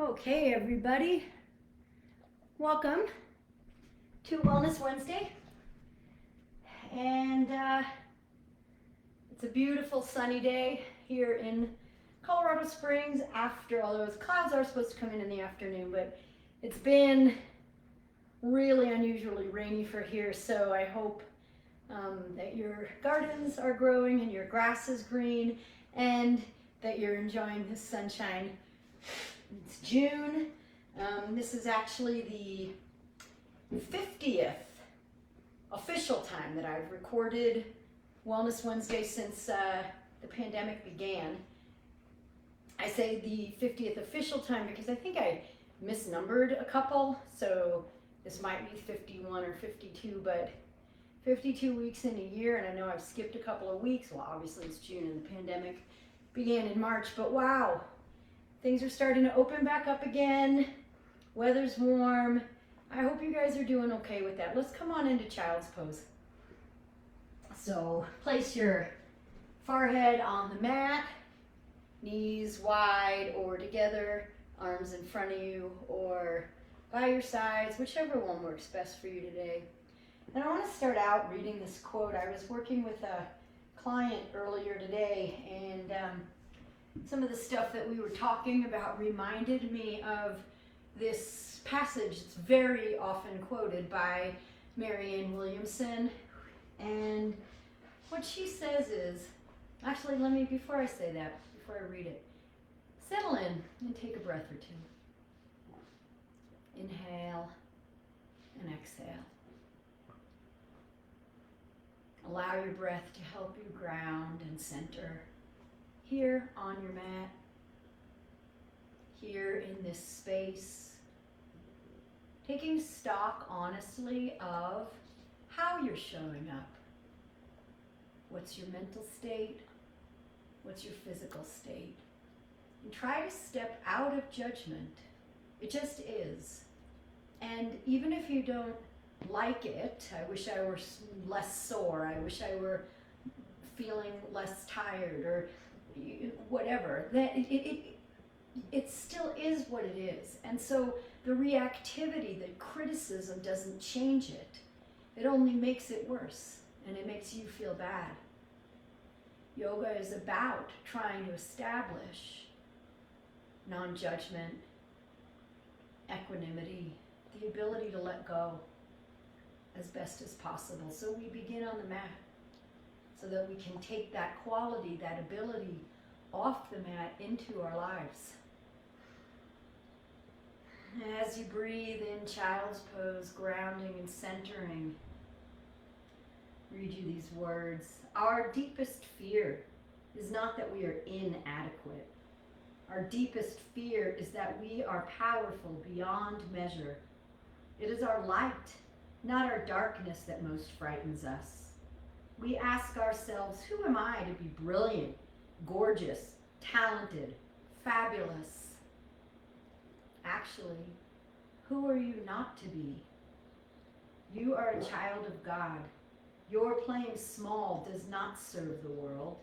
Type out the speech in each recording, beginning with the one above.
Okay, everybody, welcome to Wellness Wednesday. And it's a beautiful sunny day here in Colorado Springs although those clouds are supposed to come in the afternoon, but it's been really unusually rainy for here, so I hope that your gardens are growing and your grass is green and that you're enjoying this sunshine. It's June. This is actually the 50th official time that I've recorded Wellness Wednesday since the pandemic began. I say the 50th official time because I think I misnumbered a couple, so this might be 51 or 52, but 52 weeks in a year, and I know I've skipped a couple of weeks. Well, obviously it's June and the pandemic began in March, but wow. Things are starting to open back up again. Weather's warm. I hope you guys are doing okay with that. Let's come on into child's pose. So place your forehead on the mat, knees wide or together, arms in front of you or by your sides, whichever one works best for you today. And I want to start out reading this quote. I was working with a client earlier today, and some of the stuff that we were talking about reminded me of this passage. It's very often quoted by Marianne Williamson, and what she says is, actually before I say that, before I read it, settle in and take a breath or two. Inhale and exhale. Allow your breath to help you ground and center here on your mat, here in this space, taking stock honestly of how you're showing up. What's your mental state? What's your physical state? And try to step out of judgment. It just is. And even if you don't like it, I wish I were less sore, I wish I were feeling less tired, or whatever, that it still is what it is. And so the reactivity, the criticism doesn't change it. It only makes it worse, and it makes you feel bad. Yoga is about trying to establish non-judgment, equanimity, the ability to let go as best as possible. So we begin on the mat, so that we can take that quality, that ability off the mat into our lives. As you breathe in child's pose, grounding and centering, read you these words. Our deepest fear is not that we are inadequate. Our deepest fear is that we are powerful beyond measure. It is our light, not our darkness, that most frightens us. We ask ourselves, who am I to be brilliant, gorgeous, talented, fabulous? Actually, who are you not to be? You are a child of God. Your playing small does not serve the world.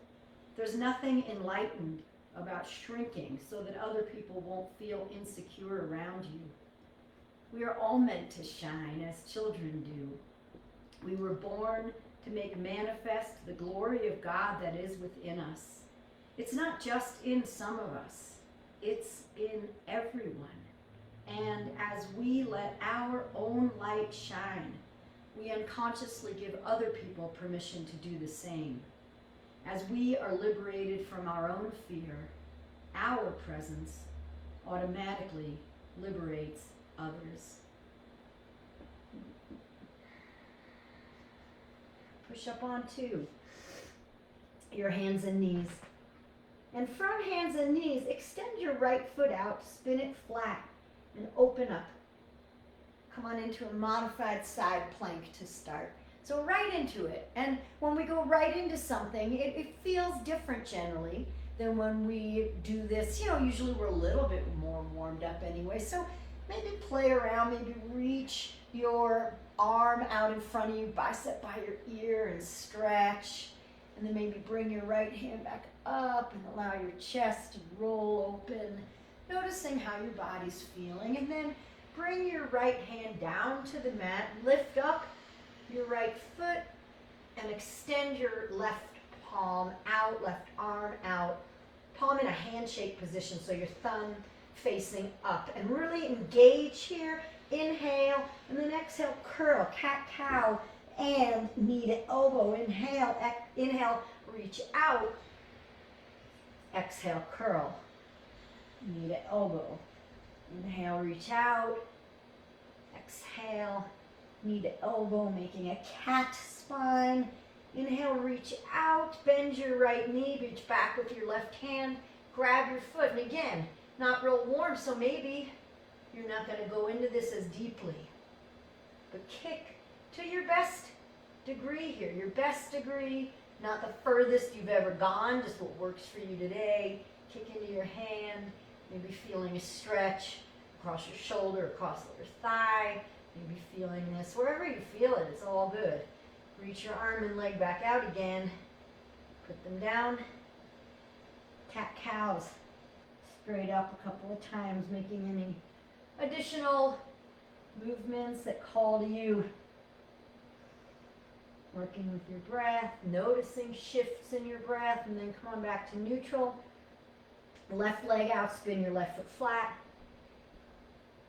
There's nothing enlightened about shrinking so that other people won't feel insecure around you. We are all meant to shine as children do. We were born to make manifest the glory of God that is within us. It's not just in some of us, it's in everyone. And as we let our own light shine, we unconsciously give other people permission to do the same. As we are liberated from our own fear, our presence automatically liberates others. Push up onto your hands and knees. And from hands and knees, extend your right foot out, spin it flat, and open up. Come on into a modified side plank to start. So right into it. And when we go right into something, it feels different generally than when we do this. Usually we're a little bit more warmed up anyway. So maybe play around, maybe reach your arm out in front of you, bicep by your ear, and stretch. And then maybe bring your right hand back up and allow your chest to roll open. noticing how your body's feeling, and then bring your right hand down to the mat, lift up your right foot, and extend your left palm out, left arm out, palm in a handshake position, so your thumb facing up, and really engage here. Inhale, and then exhale, curl, cat-cow, and knee to elbow. Inhale, reach out. Exhale, curl, knee to elbow. Inhale, reach out. Exhale, knee to elbow, making a cat spine. Inhale, reach out, bend your right knee, reach back with your left hand, grab your foot, and again, not real warm, so maybe you're not going to go into this as deeply. But kick to your best degree here, your best degree, not the furthest you've ever gone, just what works for you today. Kick into your hand, maybe feeling a stretch across your shoulder, across your thigh, maybe feeling this. Wherever you feel it, it's all good. Reach your arm and leg back out again. Put them down. Cat-cows. Straight up a couple of times, making any additional movements that call to you. Working with your breath, noticing shifts in your breath, and then come on back to neutral. Left leg out, spin your left foot flat.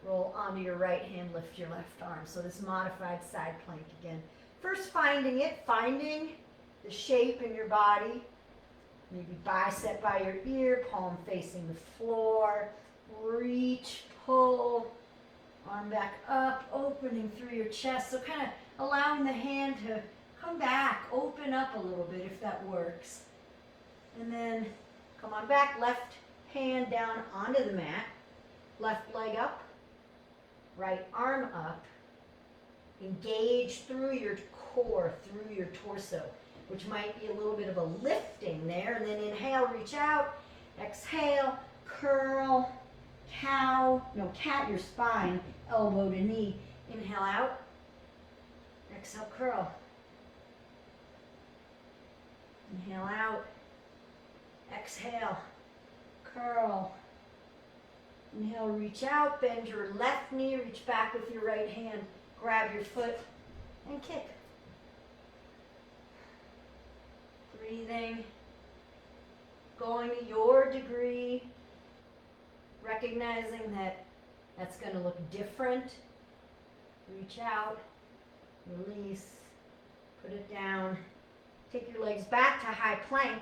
Roll onto your right hand, lift your left arm. So this modified side plank again. First finding the shape in your body. Maybe bicep by your ear, palm facing the floor. Reach, pull, arm back up, opening through your chest. So kind of allowing the hand to come back, open up a little bit if that works. And then come on back, left hand down onto the mat, left leg up, right arm up. Engage through your core, through your torso, which might be a little bit of a lifting there. And then inhale, reach out. Exhale, curl, cat your spine, elbow to knee. Inhale out. Exhale, curl. Inhale out. Exhale, curl. Inhale, reach out. Bend your left knee, reach back with your right hand. Grab your foot and kick. Breathing, going to your degree, recognizing that that's going to look different. Reach out, release, put it down. Take your legs back to high plank.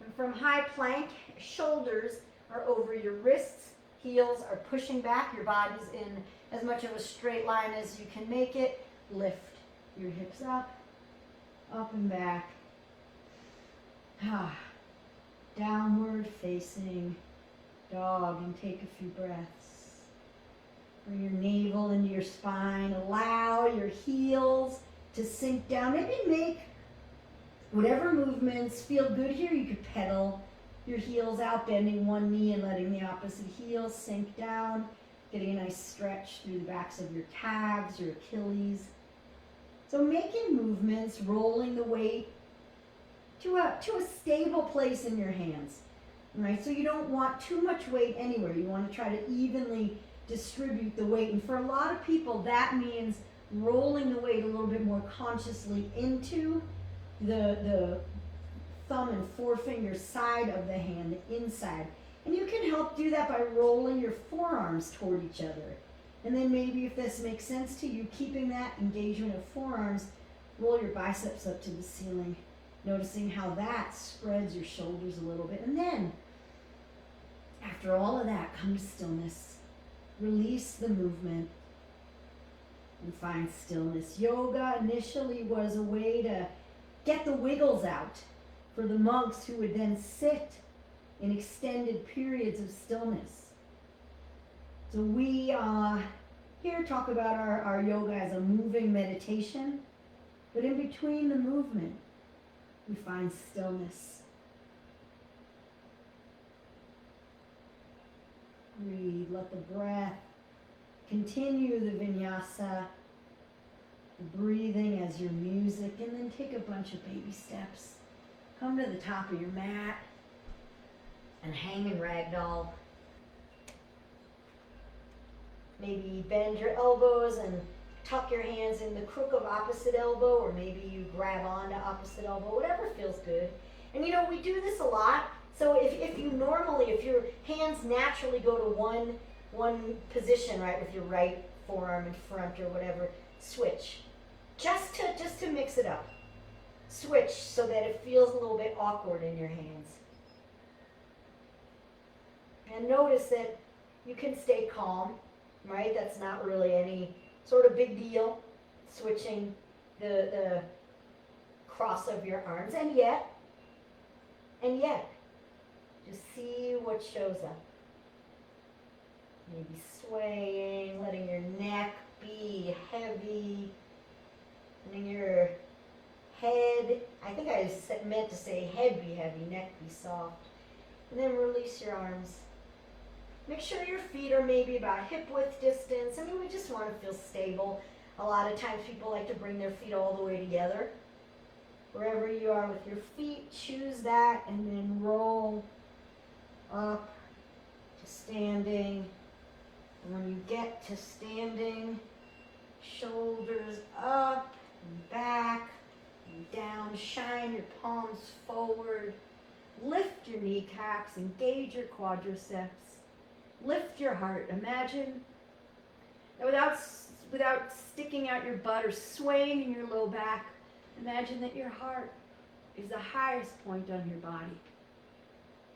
And from high plank, shoulders are over your wrists, heels are pushing back, your body's in as much of a straight line as you can make it. Lift your hips up and back. Downward facing dog, and take a few breaths. Bring your navel into your spine. Allow your heels to sink down. Maybe make whatever movements feel good here. You could pedal your heels out, bending one knee and letting the opposite heel sink down. Getting a nice stretch through the backs of your calves, your Achilles. So making movements, rolling the weight to a stable place in your hands. Right? So you don't want too much weight anywhere. You want to try to evenly distribute the weight. And for a lot of people, that means rolling the weight a little bit more consciously into the thumb and forefinger side of the hand, the inside. And you can help do that by rolling your forearms toward each other. And then maybe if this makes sense to you, keeping that engagement of forearms, roll your biceps up to the ceiling, noticing how that spreads your shoulders a little bit. And then, after all of that, come to stillness. Release the movement and find stillness. Yoga initially was a way to get the wiggles out for the monks who would then sit in extended periods of stillness. So we here talk about our yoga as a moving meditation, but in between the movement, we find stillness. Breathe, let the breath continue the vinyasa, the breathing as your music, and then take a bunch of baby steps. Come to the top of your mat and hang in ragdoll. maybe bend your elbows and tuck your hands in the crook of opposite elbow, or maybe you grab onto opposite elbow, whatever feels good. And you know, we do this a lot. So if your hands naturally go to one position, right, with your right forearm in front or whatever, switch. Just to mix it up. Switch so that it feels a little bit awkward in your hands. And notice that you can stay calm, right? That's not really any sort of big deal, switching the cross of your arms. And yet, just see what shows up. Maybe swaying, letting your neck be heavy, letting your head, I think I meant to say head be heavy, neck be soft. And then release your arms. Make sure your feet are maybe about hip width distance. I mean, we just want to feel stable. A lot of times people like to bring their feet all the way together. Wherever you are with your feet, choose that and then roll up to standing. And when you get to standing, shoulders up and back and down. Shine your palms forward. Lift your kneecaps, engage your quadriceps. Lift your heart. Imagine that without sticking out your butt or swaying in your low back, imagine that your heart is the highest point on your body.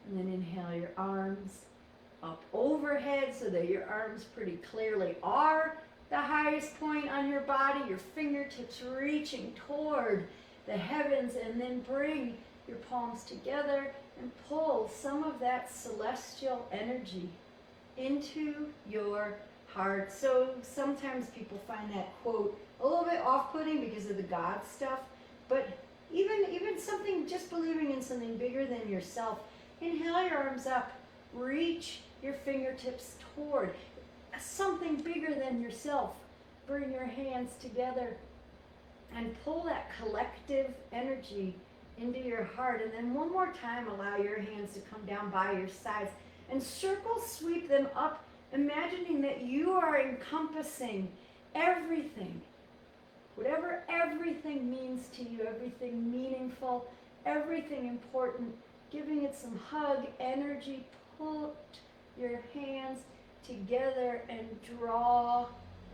And then inhale your arms up overhead so that your arms pretty clearly are the highest point on your body. Your fingertips reaching toward the heavens, and then bring your palms together and pull some of that celestial energy into your heart. So sometimes people find that quote a little bit off-putting because of the God stuff, but even something, just believing in something bigger than yourself. Inhale your arms up, reach your fingertips toward something bigger than yourself. Bring your hands together and pull that collective energy into your heart. And then one more time, allow your hands to come down by your sides and circle sweep them up, imagining that you are encompassing everything, whatever everything means to you, everything meaningful, everything important, giving it some hug energy. Put your hands together and draw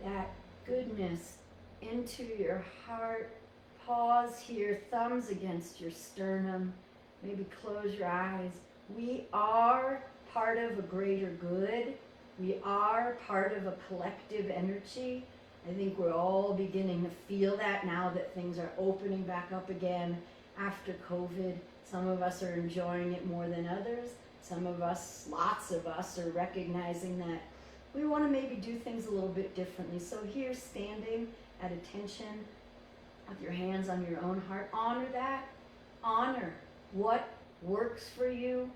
that goodness into your heart. Pause here, thumbs against your sternum. Maybe close your eyes. We are part of a greater good. We are part of a collective energy. I think we're all beginning to feel that now that things are opening back up again after COVID. Some of us are enjoying it more than others. Some of us, lots of us, are recognizing that we want to maybe do things a little bit differently. So here, standing at attention with your hands on your own heart, honor that. Honor what works for you,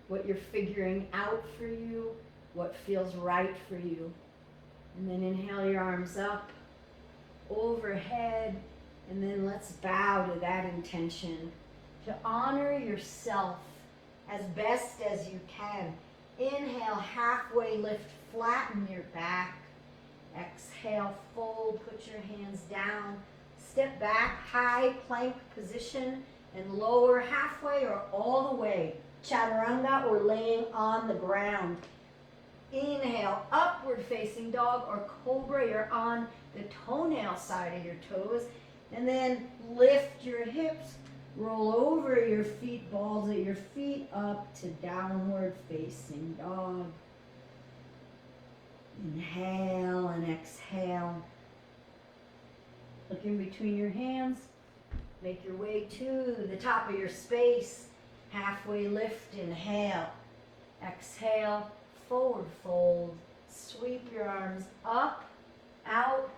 what you're figuring out for you, what feels right for you. And then inhale your arms up, overhead, and then let's bow to that intention to honor yourself as best as you can. Inhale, halfway lift, flatten your back. Exhale, fold, put your hands down. Step back, high plank position, and lower halfway or all the way. Chaturanga, or laying on the ground. Inhale, upward facing dog or cobra. You're on the toenail side of your toes. And then lift your hips, roll over your feet, balls at your feet, up to downward facing dog. Inhale and exhale. Look in between your hands. Make your way to the top of your space. Halfway lift, inhale. Exhale, forward fold. Sweep your arms up, out,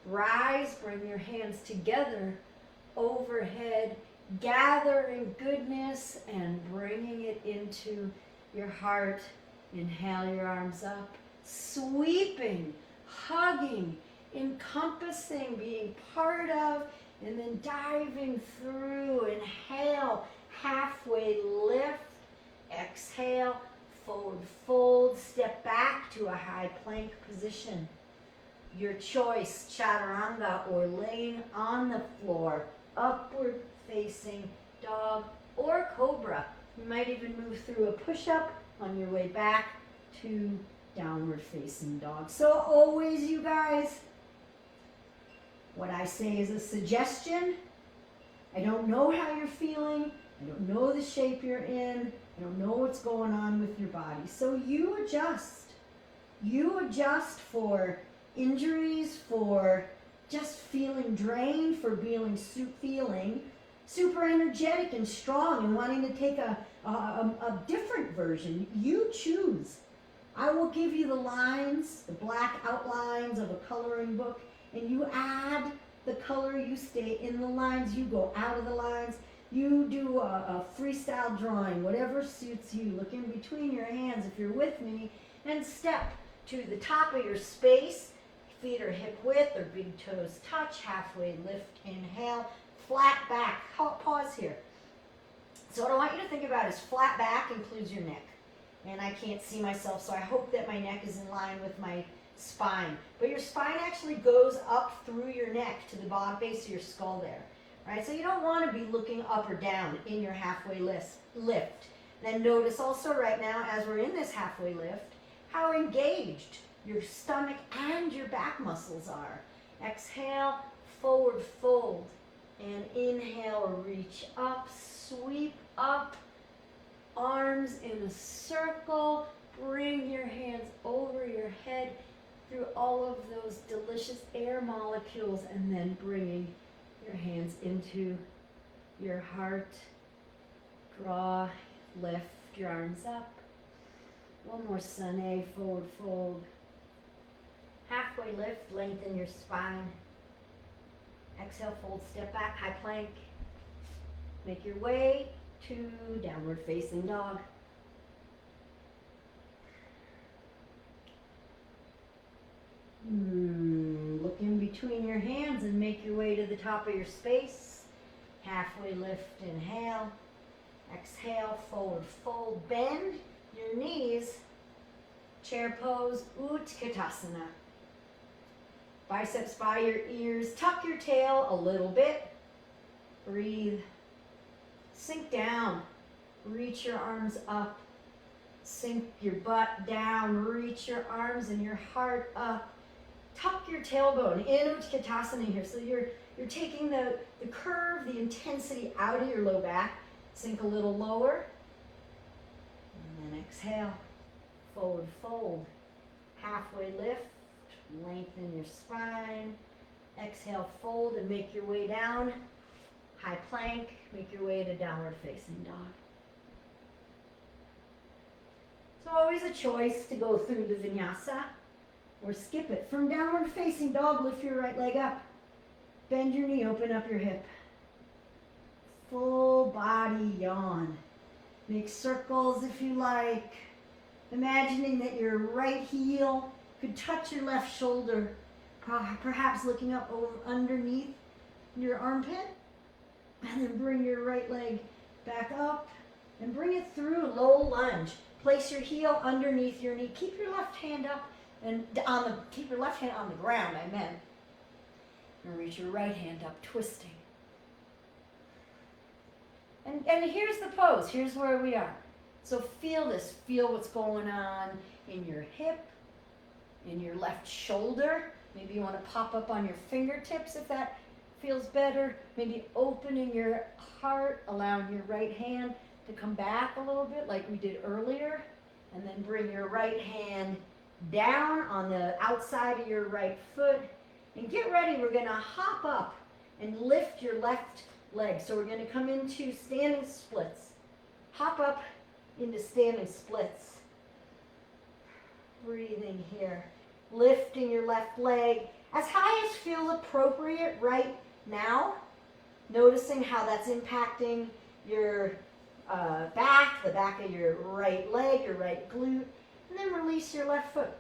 rise, bring your hands together, overhead, gathering goodness and bringing it into your heart. Inhale your arms up, sweeping, hugging, encompassing, being part of, and then diving through. Inhale, halfway lift. Exhale, forward fold, step back to a high plank position. Your choice, chaturanga or laying on the floor, upward facing dog or cobra. You might even move through a push-up on your way back to downward facing dog. So always, you guys, what I say is a suggestion. I don't know how you're feeling. I don't know the shape you're in. I don't know what's going on with your body. So you adjust. You adjust for injuries, for just feeling drained, for feeling super energetic and strong and wanting to take a different version. You choose. I will give you the lines, the black outlines of a coloring book, and you add the color, you stay in the lines, you go out of the lines, you do a freestyle drawing, whatever suits you. Look in between your hands if you're with me, and step to the top of your space. Feet are hip width or big toes touch, halfway lift, inhale, flat back. Pause here. So what I want you to think about is flat back includes your neck. And I can't see myself, so I hope that my neck is in line with my spine. But your spine actually goes up through your neck to the bottom base of your skull there. Right? So you don't want to be looking up or down in your halfway lift. Then notice also right now, as we're in this halfway lift, how engaged your stomach and your back muscles are. Exhale, forward fold. And inhale, reach up, sweep up. Arms in a circle, bring your hands over your head through all of those delicious air molecules, and then bringing your hands into your heart. Draw, lift your arms up. One more Sane, forward fold. Halfway lift, lengthen your spine. Exhale, fold, step back, high plank. Make your way to downward facing dog. Look in between your hands and make your way to the top of your space. Halfway lift, inhale. Exhale, forward fold. Bend your knees. Chair pose, Utkatasana. Biceps by your ears. Tuck your tail a little bit. Breathe. Sink down, reach your arms up, sink your butt down, reach your arms and your heart up. Tuck your tailbone in Utkatasana here. So you're taking the curve, the intensity out of your low back. Sink a little lower. And then exhale, forward fold. Halfway lift, lengthen your spine. Exhale, fold and make your way down. High plank, make your way to downward facing dog. So always a choice to go through the vinyasa or skip it. From downward facing dog, lift your right leg up. Bend your knee, open up your hip. Full body yawn. Make circles if you like. Imagining that your right heel could touch your left shoulder, perhaps looking up over underneath your armpit. And then bring your right leg back up and bring it through low lunge. Place your heel underneath your knee. Keep your left hand up and keep your left hand on the ground, I meant. And reach your right hand up, twisting. And here's the pose. Here's where we are. So feel this. Feel what's going on in your hip, in your left shoulder. Maybe you want to pop up on your fingertips if that feels better. Maybe opening your heart, allowing your right hand to come back a little bit like we did earlier, and then bring your right hand down on the outside of your right foot, and get ready. We're going to hop up and lift your left leg. So we're going to come into standing splits. Hop up into standing splits. Breathing here. Lifting your left leg as high as feels appropriate right now, noticing how that's impacting your back, the back of your right leg, your right glute, and then release your left foot.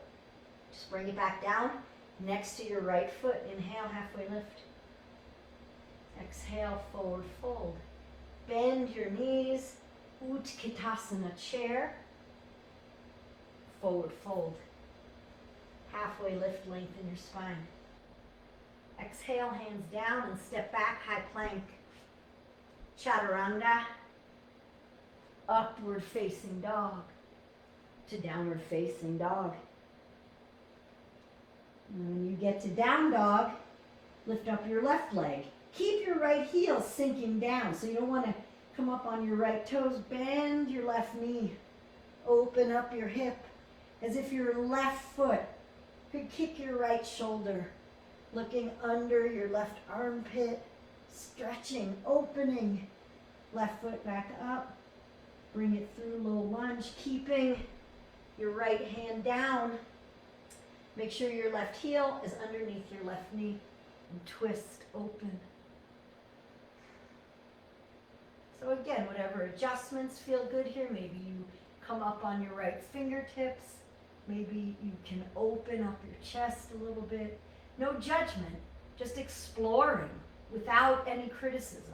Just bring it back down next to your right foot. Inhale, halfway lift. Exhale, forward fold. Bend your knees, Utkatasana chair. forward fold. Halfway lift, lengthen your spine. Exhale, hands down and step back, high plank. Chaturanga. Upward facing dog to downward facing dog. And when you get to down dog, lift up your left leg. Keep your right heel sinking down, so you don't want to come up on your right toes. Bend your left knee. Open up your hip as if your left foot could kick your right shoulder. Looking under your left armpit, stretching, opening. Left foot back up. Bring it through low lunge, keeping your right hand down. Make sure your left heel is underneath your left knee and twist open. So again, whatever adjustments feel good here, maybe you come up on your right fingertips. Maybe you can open up your chest a little bit. No judgment, just exploring without any criticism.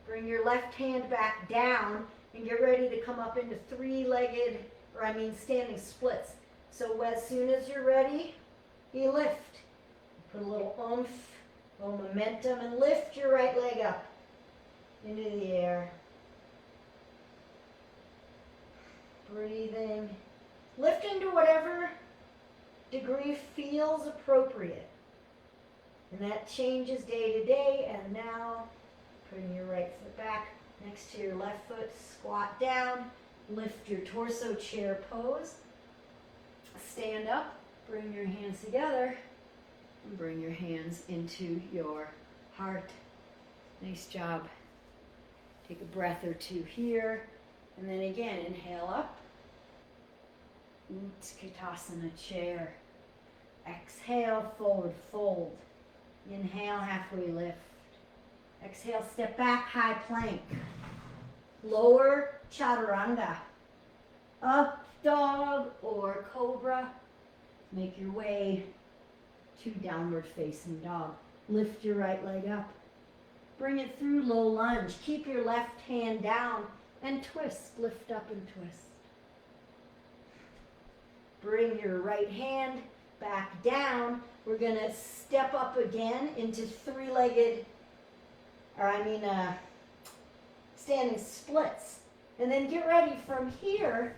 Bring your left hand back down and get ready to come up into standing splits. So as soon as you're ready, you lift. Put a little oomph, a little momentum, and lift your right leg up into the air. Breathing. Lift into whatever degree feels appropriate. And that changes day to day. And now, putting your right foot back next to your left foot, squat down, lift your torso, chair pose. Stand up, bring your hands together, and bring your hands into your heart. Nice job. Take a breath or two here. And then again, inhale up. Utkatasana chair. Exhale, forward fold. Inhale, halfway lift. Exhale, step back, high plank. Lower chaturanga. Up dog or cobra. Make your way to downward facing dog. Lift your right leg up. Bring it through low lunge. Keep your left hand down and twist. Lift up and twist. Bring your right hand back down. We're going to step up again into standing splits. And then get ready from here.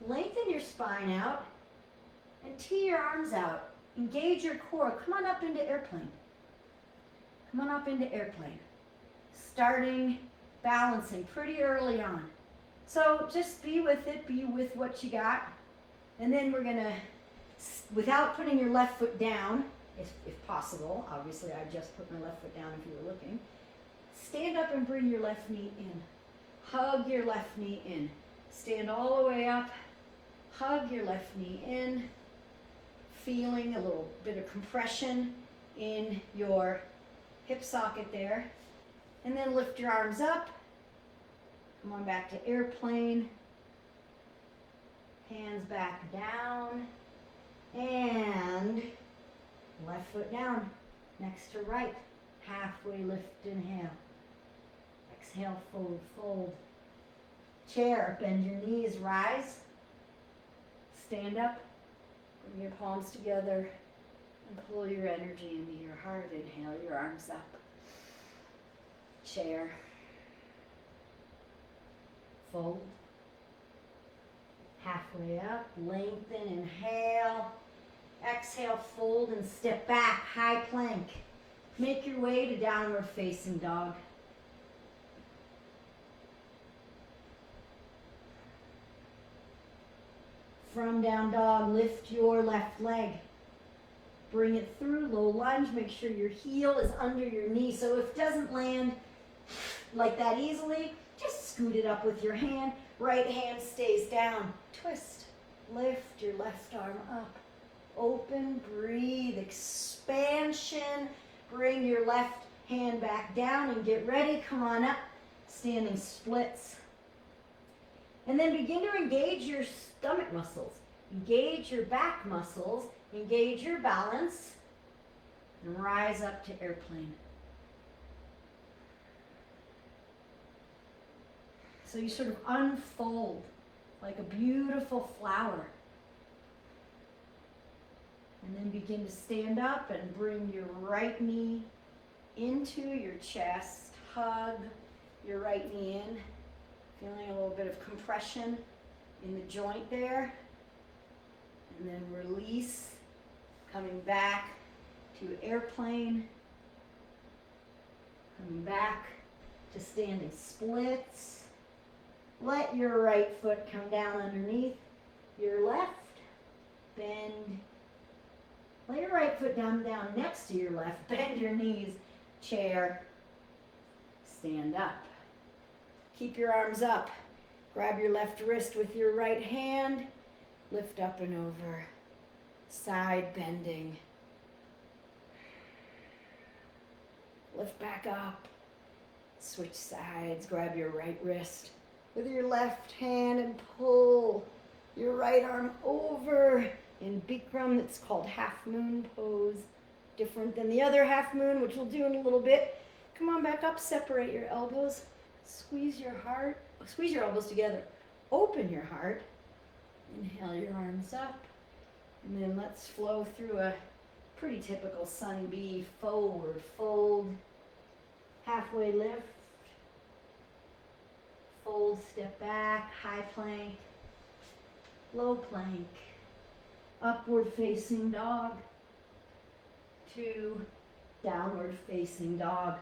Lengthen your spine out and tee your arms out. Engage your core. Come on up into airplane. Come on up into airplane. Starting balancing pretty early on. So just be with it. Be with what you got. And then we're going to, without putting your left foot down, if possible, obviously I just put my left foot down if you were looking, stand up and bring your left knee in. Hug your left knee in. Stand all the way up. Hug your left knee in. Feeling a little bit of compression in your hip socket there. And then lift your arms up. Come on back to airplane. Hands back down. And left foot down next to right. Halfway lift, inhale. Exhale, forward fold. Chair, bend your knees, rise. Stand up. Bring your palms together and pull your energy into your heart. Inhale, your arms up. Chair. Fold. Halfway up. Lengthen. Inhale. Exhale, fold and step back. High plank. Make your way to downward facing dog. From down dog, lift your left leg. Bring it through, low lunge. Make sure your heel is under your knee. So if it doesn't land like that easily, just scoot it up with your hand. Right hand stays down. Twist. Lift your left arm up. Open, breathe, expansion. Bring your left hand back down and get ready. Come on up. Standing splits. And then begin to engage your stomach muscles. Engage your back muscles. Engage your balance. And rise up to airplane. So you sort of unfold like a beautiful flower. And then begin to stand up and bring your right knee into your chest. Hug your right knee in. Feeling a little bit of compression in the joint there. And then release, coming back to airplane. Coming back to standing splits. Let your right foot come down underneath your left. Bend. Lay your right foot down next to your left. Bend your knees. Chair. Stand up. Keep your arms up. Grab your left wrist with your right hand. Lift up and over. Side bending. Lift back up. Switch sides. Grab your right wrist with your left hand and pull your right arm over in Bikram. It's called half moon pose. Different than the other half moon, which we'll do in a little bit. Come on back up. Separate your elbows. Squeeze your heart. Squeeze your elbows together. Open your heart. Inhale your arms up. And then let's flow through a pretty typical sun bee. Forward fold. Halfway lift. Fold, step back, high plank, low plank, upward facing dog, to downward facing dog.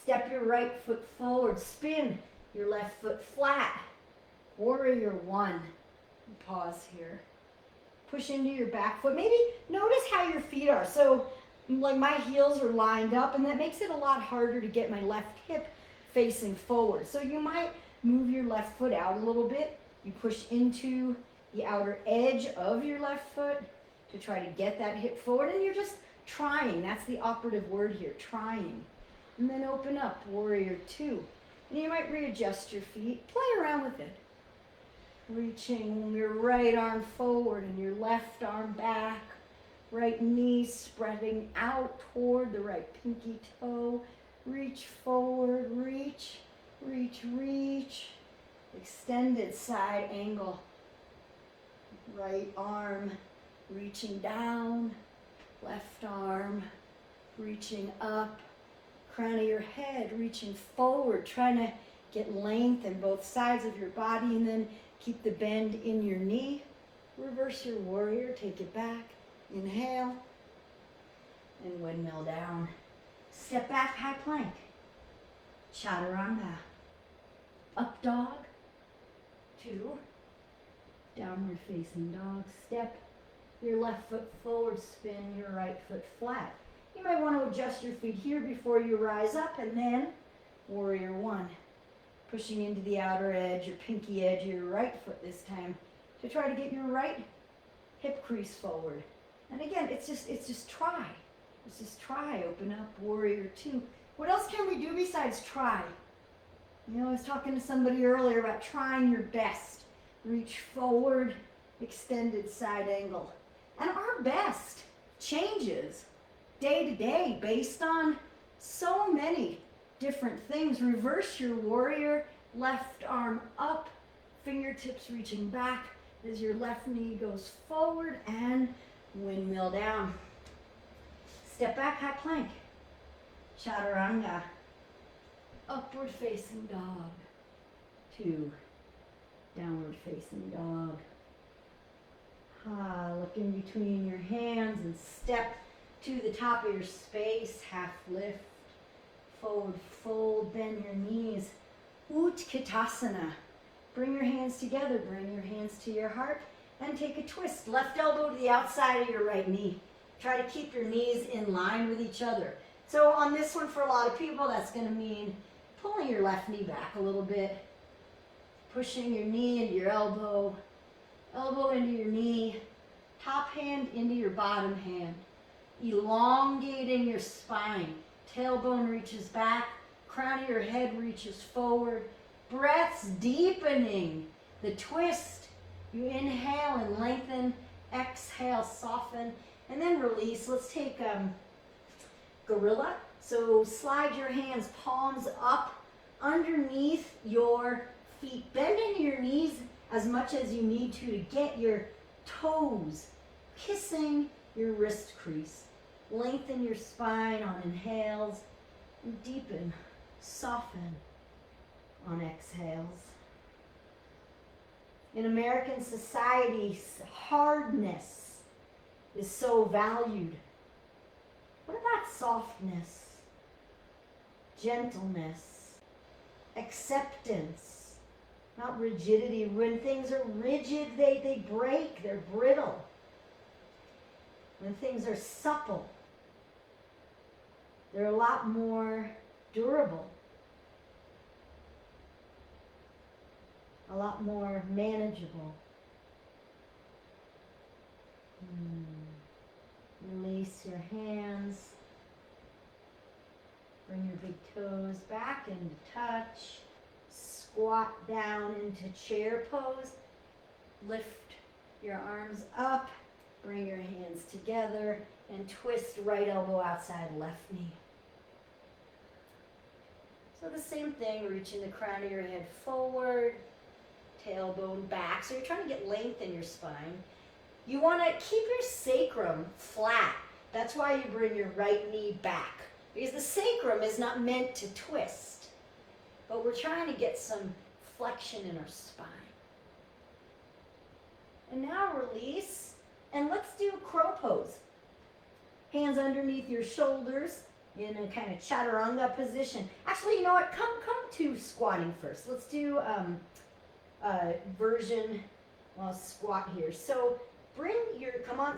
Step your right foot forward, spin your left foot flat. Warrior one. Pause here. Push into your back foot. Maybe notice how your feet are. So like my heels are lined up, and that makes it a lot harder to get my left hip facing forward. So you might move your left foot out a little bit. You push into the outer edge of your left foot to try to get that hip forward, and you're just trying. That's the operative word here, trying. And then open up, warrior two. And you might readjust your feet, play around with it. Reaching your right arm forward and your left arm back. Right knee spreading out toward the right pinky toe. Reach forward, reach, reach, reach. Extended side angle. Right arm reaching down. Left arm reaching up. Crown of your head reaching forward, trying to get length in both sides of your body, and then keep the bend in your knee. Reverse your warrior, take it back. Inhale, and windmill down. Step back, high plank. Chaturanga. Up dog. Two. Downward facing dog. Step your left foot forward, spin your right foot flat. You might want to adjust your feet here before you rise up, and then warrior one. Pushing into the outer edge, your pinky edge of your right foot this time, to try to get your right hip crease forward. And again, it's just try. Let's just try. Open up, warrior two. What else can we do besides try? You know, I was talking to somebody earlier about trying your best. Reach forward, extended side angle. And our best changes day to day based on so many different things. Reverse your warrior, left arm up, fingertips reaching back as your left knee goes forward, and windmill down. Step back, high plank. Chaturanga. Upward facing dog. Two. Downward facing dog. Look in between your hands and step to the top of your space. Half lift. Forward fold. Bend your knees. Utkatasana. Bring your hands together. Bring your hands to your heart. And take a twist. Left elbow to the outside of your right knee. Try to keep your knees in line with each other. So on this one, for a lot of people, that's going to mean pulling your left knee back a little bit. Pushing your knee into your elbow. Elbow into your knee. Top hand into your bottom hand. Elongating your spine. Tailbone reaches back. Crown of your head reaches forward. Breaths deepening. The twist. You inhale and lengthen. Exhale, soften. And then release. Let's take gorilla. So slide your hands, palms up underneath your feet. Bend into your knees as much as you need to get your toes kissing your wrist crease. Lengthen your spine on inhales and deepen, soften on exhales. In American society, hardness is so valued. What about softness, gentleness, acceptance, not rigidity? When things are rigid, they break, they're brittle. When things are supple, they're a lot more durable, a lot more manageable. Release your hands. Bring your big toes back into touch. Squat down into chair pose. Lift your arms up. Bring your hands together and twist right elbow outside left knee. So the same thing, reaching the crown of your head forward, tailbone back. So you're trying to get length in your spine. You want to keep your sacrum flat. That's why you bring your right knee back, because the sacrum is not meant to twist, but we're trying to get some flexion in our spine. And now release, and let's do crow pose. Hands underneath your shoulders in a kind of chaturanga position. Actually, you know what? Come to squatting first. Let's do version while squat here. So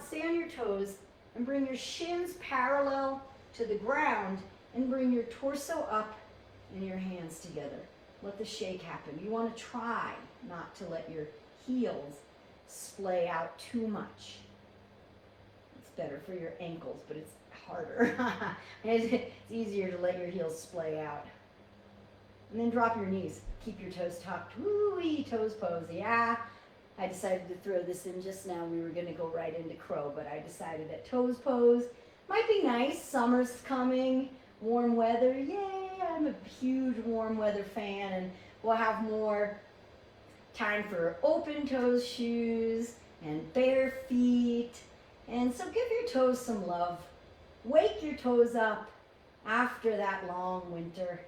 stay on your toes and bring your shins parallel to the ground and bring your torso up and your hands together. Let the shake happen. You want to try not to let your heels splay out too much. It's better for your ankles, but it's harder. It's easier to let your heels splay out. And then drop your knees. Keep your toes tucked. Woo-wee, toes pose. Yeah. I decided to throw this in just now. We were going to go right into crow, but I decided that toes pose might be nice. Summer's coming, warm weather. Yay, I'm a huge warm weather fan, and we'll have more time for open toes shoes and bare feet. And so give your toes some love. Wake your toes up after that long winter.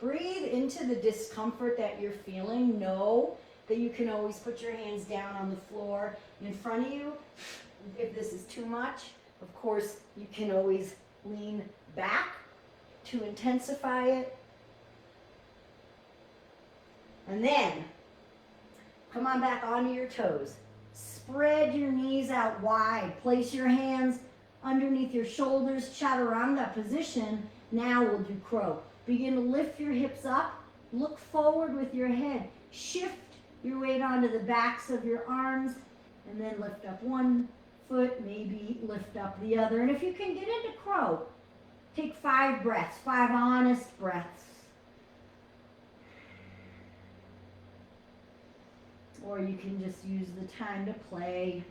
Breathe into the discomfort that you're feeling. Know that you can always put your hands down on the floor in front of you. If this is too much, of course, you can always lean back to intensify it. And then, come on back onto your toes. Spread your knees out wide. Place your hands underneath your shoulders, chaturanga position. Now we'll do crow. Begin to lift your hips up. Look forward with your head. Shift your weight onto the backs of your arms, and then lift up one foot, maybe lift up the other. And if you can get into crow, take 5 breaths, 5 honest breaths. Or you can just use the time to play.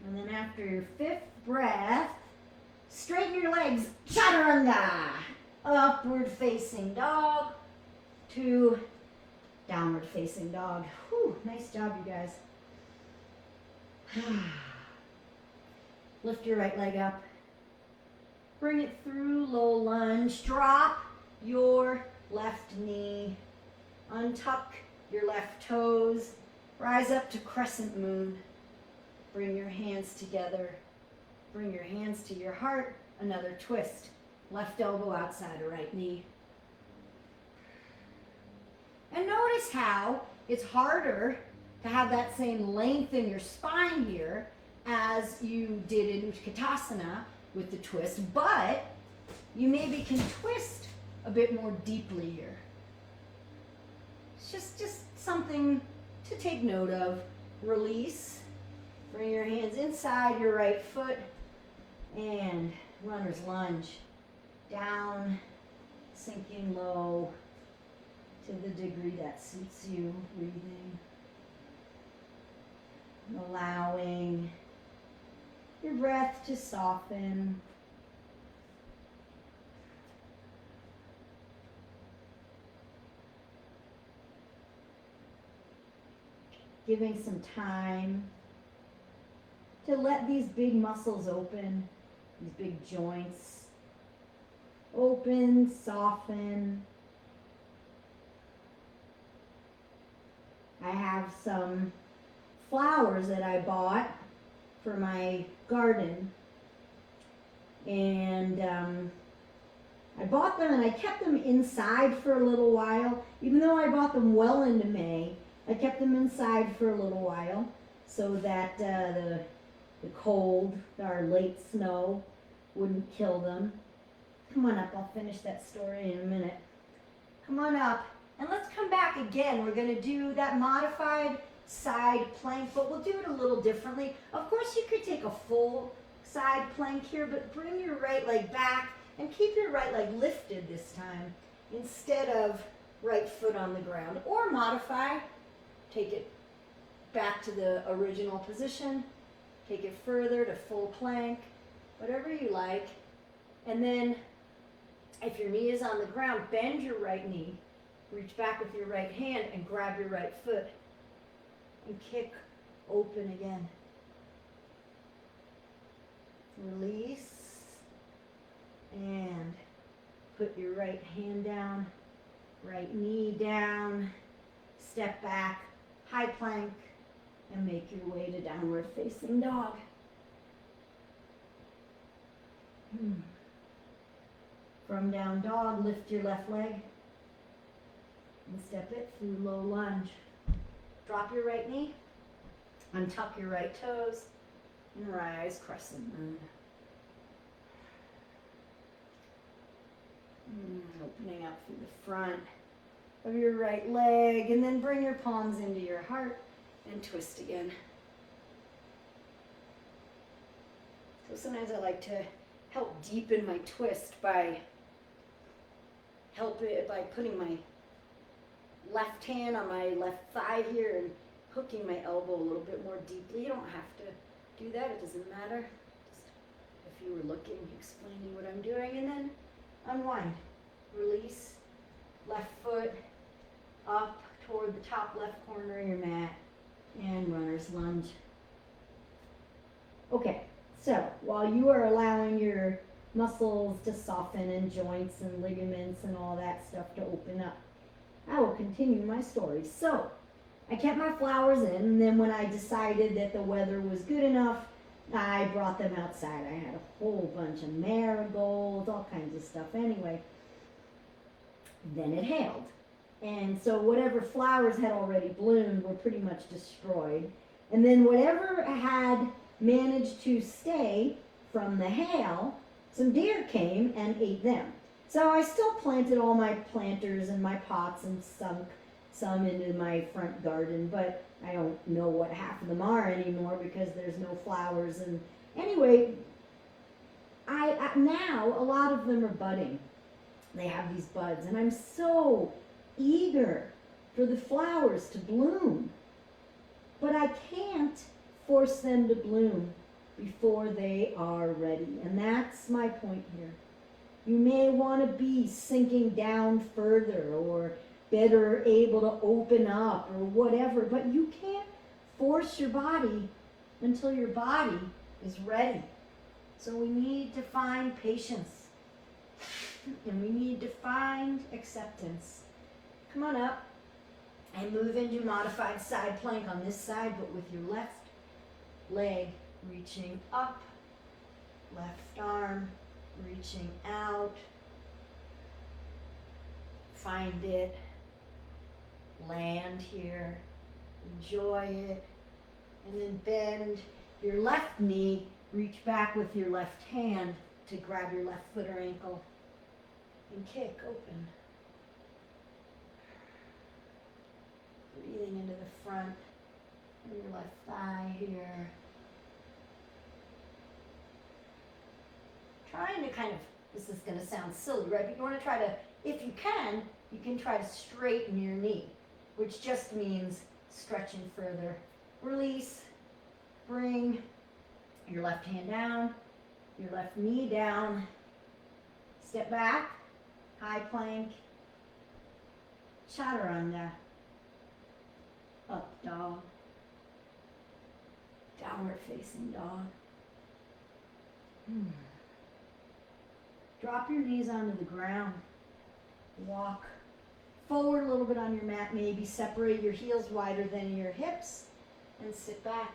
And then after your 5th breath, straighten your legs, chaturanga. Upward facing dog to downward facing dog. Whew, nice job, you guys. Lift your right leg up. Bring it through, low lunge. Drop your left knee. Untuck your left toes. Rise up to crescent moon. Bring your hands together. Bring your hands to your heart. Another twist. Left elbow outside of right knee. And notice how it's harder to have that same length in your spine here as you did in Utkatasana with the twist, but you maybe can twist a bit more deeply here. It's just something to take note of. Release. Bring your hands inside your right foot and runner's lunge. Down, sinking low to the degree that suits you. Breathing. Allowing your breath to soften. giving some time to let these big muscles open, these big joints open, soften. I have some flowers that I bought for my garden, and I bought them and I kept them inside for a little while. Even though I bought them well into May, I kept them inside for a little while so that the cold, our late snow, wouldn't kill them. Come on up, I'll finish that story in a minute. Come on up, and let's come back again. We're going to do that modified side plank, but we'll do it a little differently. Of course, you could take a full side plank here, but bring your right leg back and keep your right leg lifted this time instead of right foot on the ground. Or modify, take it back to the original position, take it further to full plank, whatever you like. And then if your knee is on the ground, bend your right knee, reach back with your right hand and grab your right foot and kick open again. Release and put your right hand down, right knee down, step back, high plank, and make your way to downward facing dog. From down dog, lift your left leg and step it through low lunge. Drop your right knee, untuck your right toes, and rise crescent moon. Opening up through the front of your right leg, and then bring your palms into your heart and twist again. So sometimes I like to help deepen my twist by putting my left hand on my left thigh here and hooking my elbow a little bit more deeply. You don't have to do that, it doesn't matter. Just if you were looking, explaining what I'm doing, and then unwind. Release, left foot up toward the top left corner of your mat, and runner's lunge. Okay, so while you are allowing your muscles to soften and joints and ligaments and all that stuff to open up, I will continue my story. So I kept my flowers in, and then when I decided that the weather was good enough, I brought them outside. I had a whole bunch of marigolds, all kinds of stuff anyway. Then it hailed. And so whatever flowers had already bloomed were pretty much destroyed. And then whatever had managed to stay from the hail, some deer came and ate them. So I still planted all my planters and my pots and sunk some into my front garden, but I don't know what half of them are anymore because there's no flowers. And anyway, now a lot of them are budding. They have these buds, and I'm so eager for the flowers to bloom. But I can't force them to bloom before they are ready. And that's my point here. You may want to be sinking down further or better able to open up or whatever, but you can't force your body until your body is ready. So we need to find patience, and we need to find acceptance. Come on up and move into modified side plank on this side, but with your left leg reaching up, left arm reaching out. Find it, land here, enjoy it, and then bend your left knee, reach back with your left hand to grab your left foot or ankle and kick open. Breathing into the front of your left thigh here. Trying to kind of, this is going to sound silly, right? But you want to try to, if you can try to straighten your knee, which just means stretching further. Release, bring your left hand down, your left knee down, step back, high plank, chaturanga, up dog, Downward facing dog. Drop your knees onto the ground. Walk forward a little bit on your mat, maybe separate your heels wider than your hips, and sit back.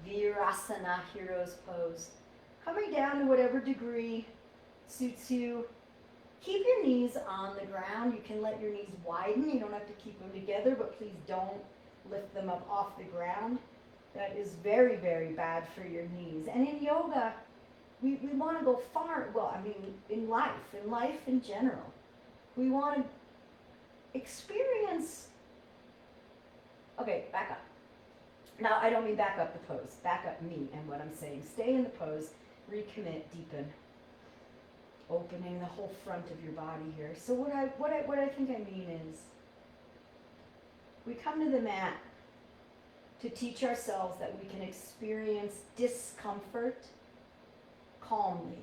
Virasana, hero's pose. Coming down to whatever degree suits you. Keep your knees on the ground. You can let your knees widen. You don't have to keep them together, but please don't lift them up off the ground. That is very, very bad for your knees. And in yoga, we want to go far. Well, I mean, in life in general, we want to experience. Okay, back up. Now, I don't mean back up the pose. Back up me and what I'm saying. Stay in the pose. Recommit. Deepen. Opening the whole front of your body here. So what I think I mean is, we come to the mat to teach ourselves that we can experience discomfort calmly.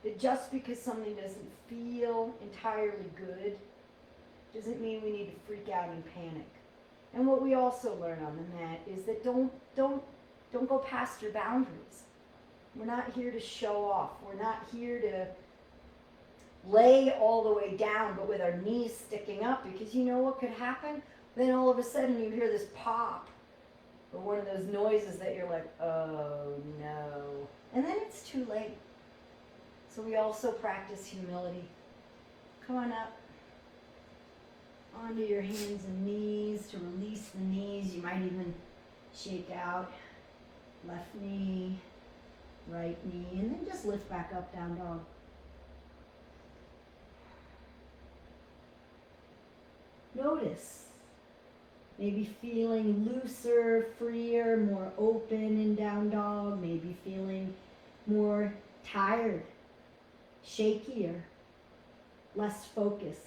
That just because something doesn't feel entirely good doesn't mean we need to freak out and panic. And what we also learn on the mat is that don't go past your boundaries. We're not here to show off. We're not here to lay all the way down, but with our knees sticking up, because you know what could happen? Then all of a sudden you hear this pop, or one of those noises that you're like, oh no. And then it's too late. So we also practice humility. Come on up. Onto your hands and knees to release the knees. You might even shake out left knee, right knee, and then just lift back up, down dog. Notice, maybe feeling looser, freer, more open in down dog, maybe feeling more tired, shakier, less focused.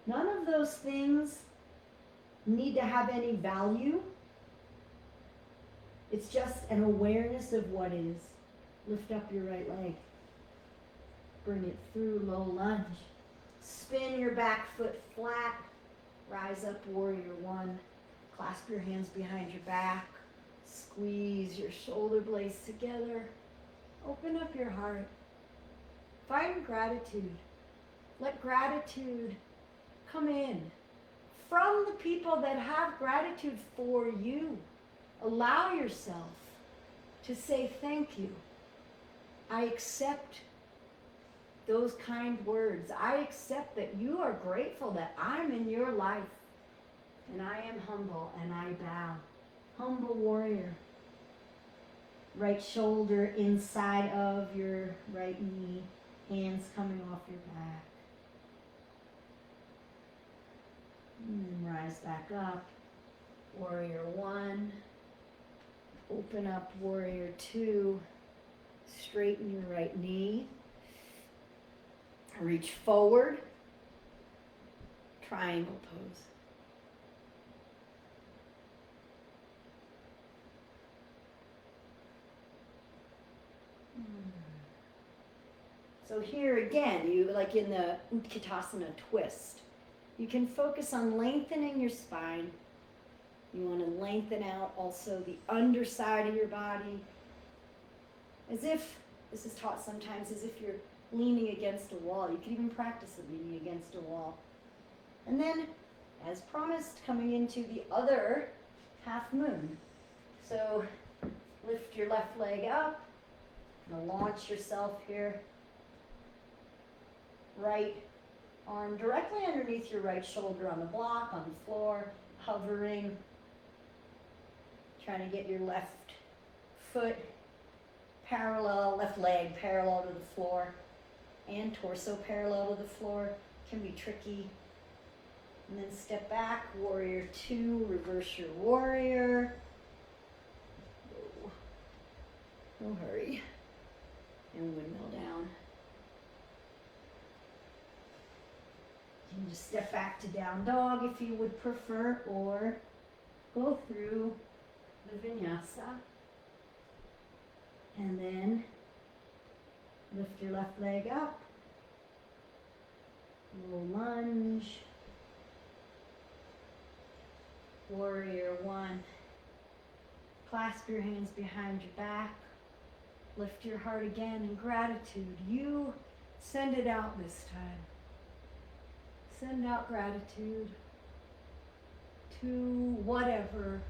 None of those things need to have any value. It's just an awareness of what is. Lift up your right leg. Bring it through, low lunge. Spin your back foot flat. Rise up, warrior one. Clasp your hands behind your back. Squeeze your shoulder blades together. Open up your heart. Find gratitude. Let gratitude come in from the people that have gratitude for you. Allow yourself to say thank you. I accept those kind words. I accept that you are grateful that I'm in your life. And I am humble and I bow. Humble warrior. Right shoulder inside of your right knee. Hands coming off your back. And rise back up. Warrior one. Open up, warrior two. Straighten your right knee. Reach forward. Triangle pose. So here again, you like in the Utkatasana twist, you can focus on lengthening your spine. You want to lengthen out also the underside of your body, as if, this is taught sometimes, as if you're leaning against a wall. You could even practice it leaning against a wall. And then, as promised, coming into the other half moon. So lift your left leg up. Now launch yourself here. Right arm directly underneath your right shoulder on the block, on the floor, hovering. Trying to get your left foot parallel, left leg parallel to the floor, and torso parallel to the floor. Can be tricky. And then step back, warrior two, reverse your warrior. No hurry. And windmill down. You can just step back to down dog if you would prefer, or go through the vinyasa. And then lift your left leg up. Low lunge. Clasp your hands behind your back. Lift your heart again in gratitude. You send it out this time. Send out gratitude to whatever,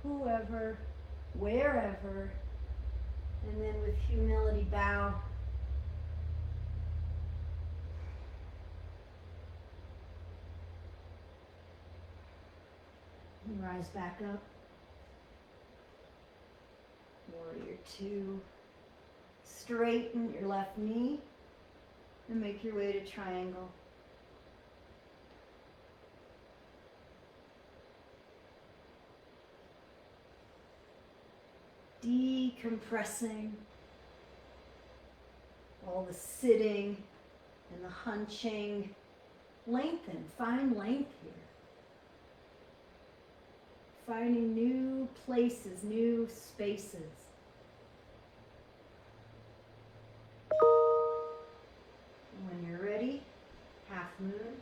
whoever, wherever. And then with humility, bow. And rise back up. Warrior two. Straighten your left knee and make your way to triangle. Decompressing all the sitting and the hunching. Lengthen, find length here. Finding new places, new spaces. When you're ready, half moon,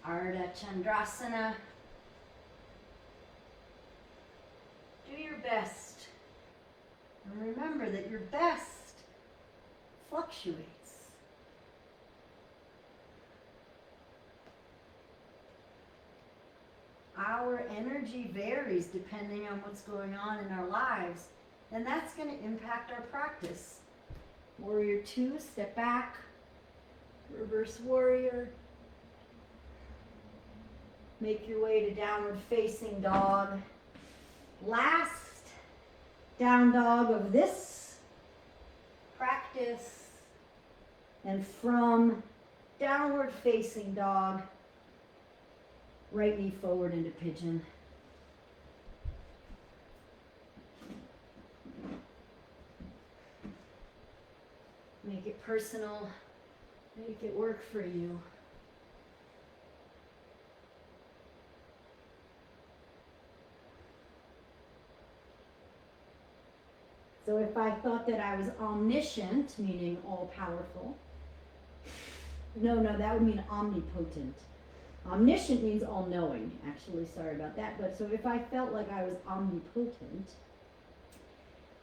Ardha Chandrasana. Do your best. And remember that your best fluctuates. Our energy varies depending on what's going on in our lives, and that's going to impact our practice. Warrior two, step back. Reverse warrior. Make your way to downward facing dog. Last down dog of this practice. And from downward facing dog, right knee forward into pigeon. Make it personal. Make it work for you. So if I thought that I was omniscient, meaning all-powerful, no, that would mean omnipotent. Omniscient means all-knowing, actually, sorry about that. But so if I felt like I was omnipotent,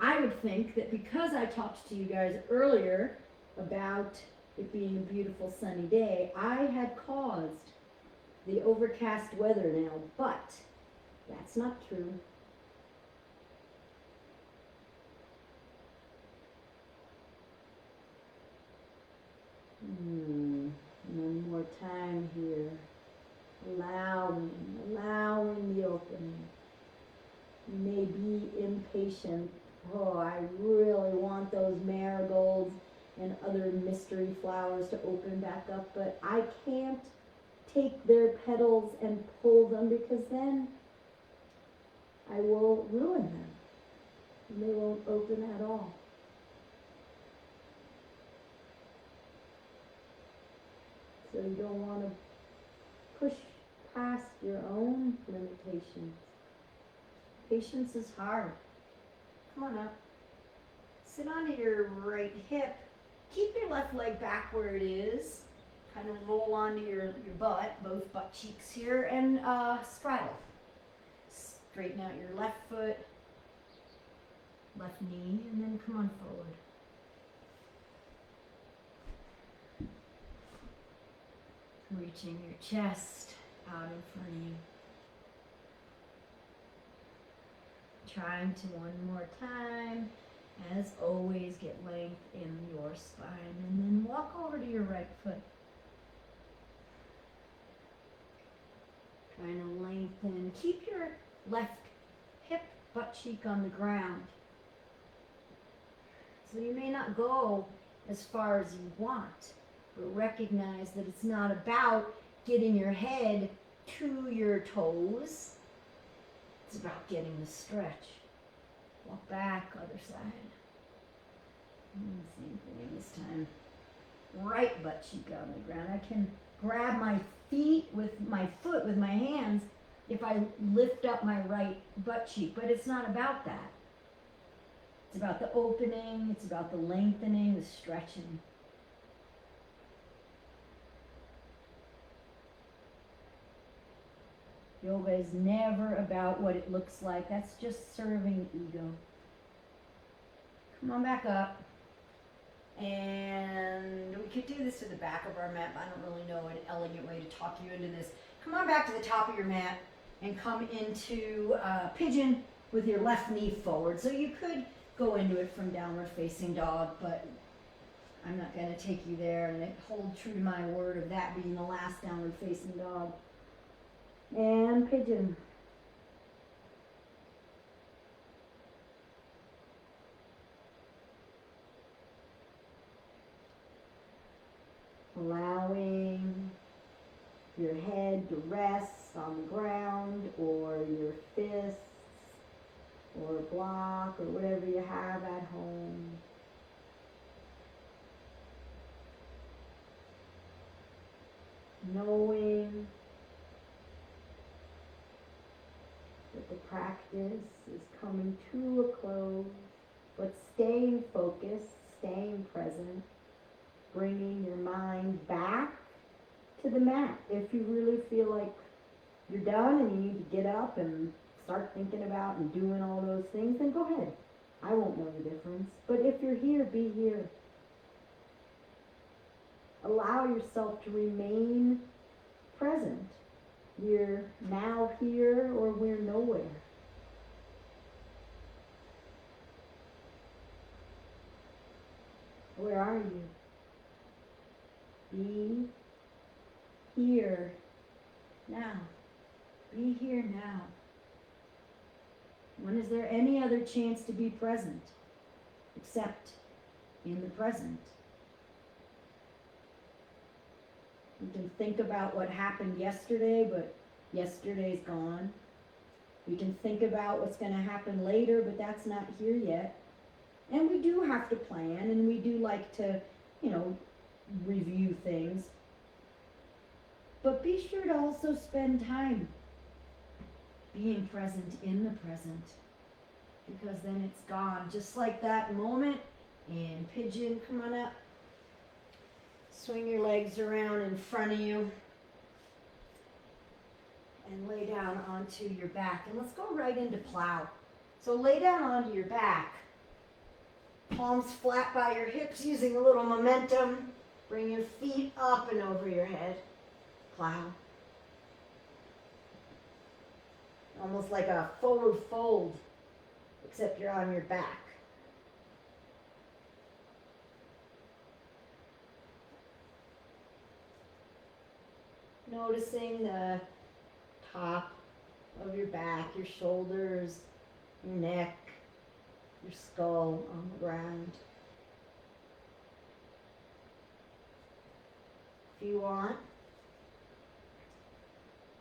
I would think that because I talked to you guys earlier about it being a beautiful sunny day, I had caused the overcast weather now, but that's not true. One more time here. Allowing the opening. You may be impatient. Oh, I really want those marigolds and other mystery flowers to open back up, but I can't take their petals and pull them because then I will ruin them. And they won't open at all. So you don't want to push past your own limitations. Patience is hard. Come on up. Sit onto your right hip. Keep your left leg back where it is. Kind of roll onto your butt, both butt cheeks here, and straddle. Straighten out your left foot, left knee, and then come on forward. Reaching your chest out in front of you. Trying to one more time. As always, get length in your spine. And then walk over to your right foot. Trying to lengthen. Keep your left hip, butt cheek on the ground. So you may not go as far as you want, but recognize that it's not about getting your head to your toes. It's about getting the stretch. Walk back, other side. Same thing this time. Right butt cheek on the ground. I can grab my feet with my foot with my hands if I lift up my right butt cheek, but it's not about that. It's about the opening, it's about the lengthening, the stretching. Yoga is never about what it looks like. That's just serving ego. Come on back up. And we could do this to the back of our mat, but I don't really know an elegant way to talk you into this. Come on back to the top of your mat and come into pigeon with your left knee forward. So you could go into it from downward facing dog, but I'm not going to take you there, and hold true to my word of that being the last downward facing dog. And pigeon. Allowing your head to rest on the ground, or your fists, or a block, or whatever you have at home. Knowing that the practice is coming to a close, but staying focused, staying present, bringing your mind back to the mat. If you really feel like you're done and you need to get up and start thinking about and doing all those things, then go ahead. I won't know the difference. But if you're here, be here. Allow yourself to remain present. We're now here, or we're nowhere. Where are you? Be here now. Be here now. When is there any other chance to be present except in the present? We can think about what happened yesterday, but yesterday's gone. We can think about what's going to happen later, but that's not here yet. And we do have to plan, and we do like to, review things. But be sure to also spend time being present in the present, because then it's gone. Just like that moment in pigeon. Come on up. Swing your legs around in front of you and lay down onto your back. And let's go right into plow. So lay down onto your back. Palms flat by your hips, using a little momentum. Bring your feet up and over your head. Plow. Almost like a forward fold, except you're on your back. Noticing the top of your back, your shoulders, your neck, your skull on the ground. If you want,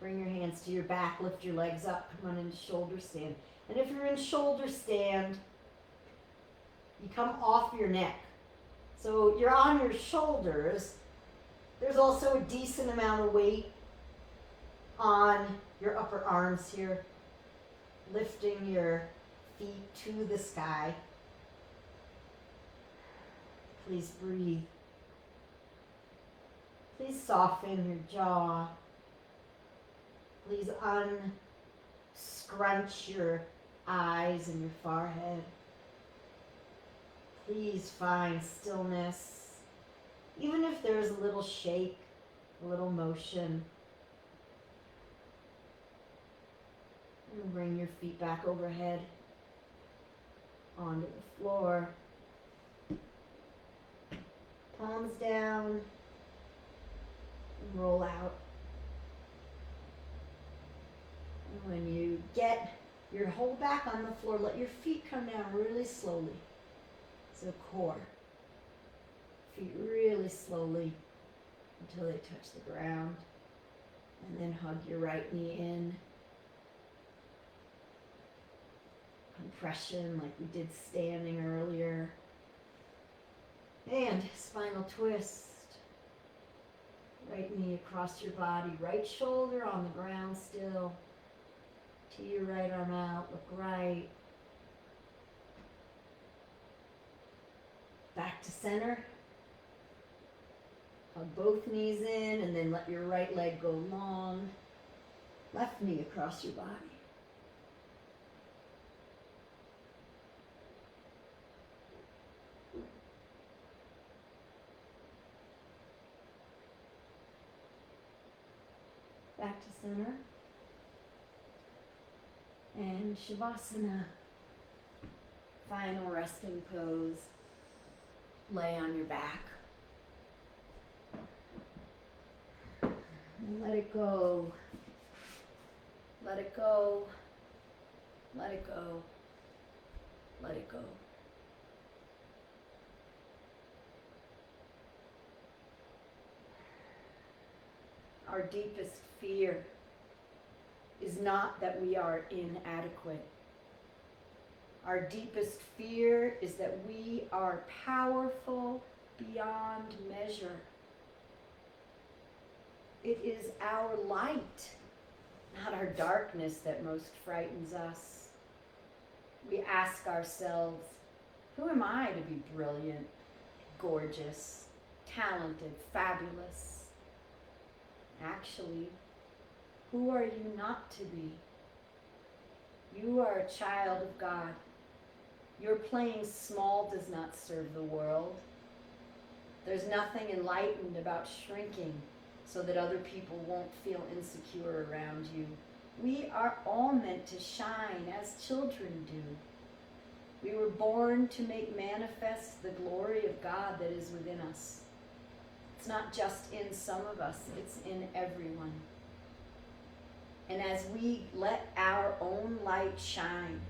bring your hands to your back, lift your legs up, come on into shoulder stand. And if you're in shoulder stand, you come off your neck. So you're on your shoulders. There's also a decent amount of weight on your upper arms here, lifting your feet to the sky. Please breathe. Please soften your jaw. Please unscrunch your eyes and your forehead. Please find stillness. Even if there's a little shake, a little motion. And bring your feet back overhead onto the floor. Palms down and roll out. And when you get your whole back on the floor, let your feet come down really slowly. So core. Feet really slowly until they touch the ground. And then hug your right knee in. Compression like we did standing earlier. And spinal twist. Right knee across your body. Right shoulder on the ground still. To your right arm out. Look right. Back to center. Hug both knees in and then let your right leg go long. Left knee across your body. Back to center. And Shavasana. Final resting pose. Lay on your back. And let it go. Let it go. Let it go. Let it go. Our deepest fear is not that we are inadequate. Our deepest fear is that we are powerful beyond measure. It is our light, not our darkness, that most frightens us. We ask ourselves, who am I to be brilliant, gorgeous, talented, fabulous? Actually, who are you not to be? You are a child of God. Your playing small does not serve the world. There's nothing enlightened about shrinking so that other people won't feel insecure around you. We are all meant to shine as children do. We were born to make manifest the glory of God that is within us. It's not just in some of us, it's in everyone. And as we let our own light shine,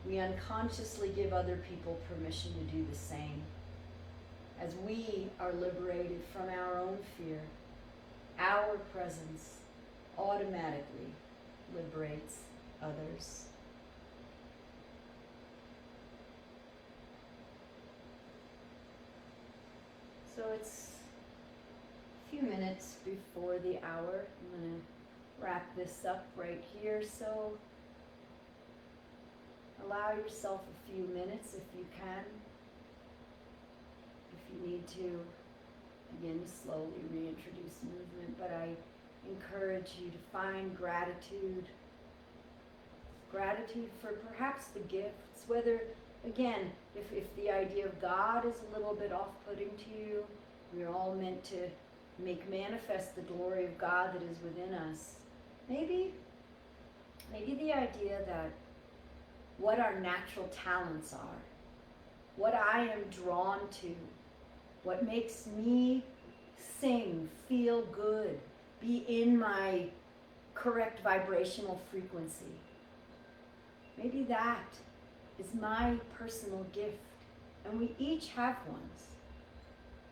we unconsciously give other people permission to do the same. As we are liberated from our own fear, our presence automatically liberates others. So it's a few minutes before the hour. I'm going to wrap this up right here. So allow yourself a few minutes if you can. If you need to, begin to slowly reintroduce movement. But I encourage you to find gratitude. Gratitude for perhaps the gifts, whether, again, if the idea of God is a little bit off-putting to you, we're all meant to make manifest the glory of God that is within us. Maybe the idea that what our natural talents are, what I am drawn to, what makes me sing, feel good, be in my correct vibrational frequency. Maybe that is my personal gift, and we each have ones.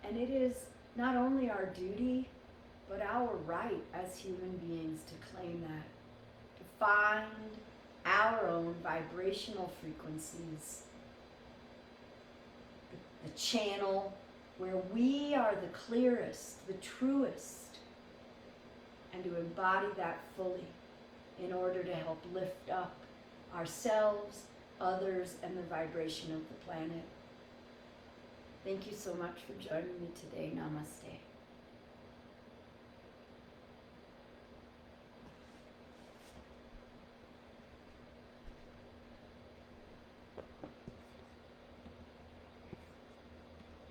And it is not only our duty, but our right as human beings to claim that, to find our own vibrational frequencies, the channel where we are the clearest, the truest, and to embody that fully in order to help lift up ourselves, others, and the vibration of the planet. Thank you so much for joining me today. Namaste.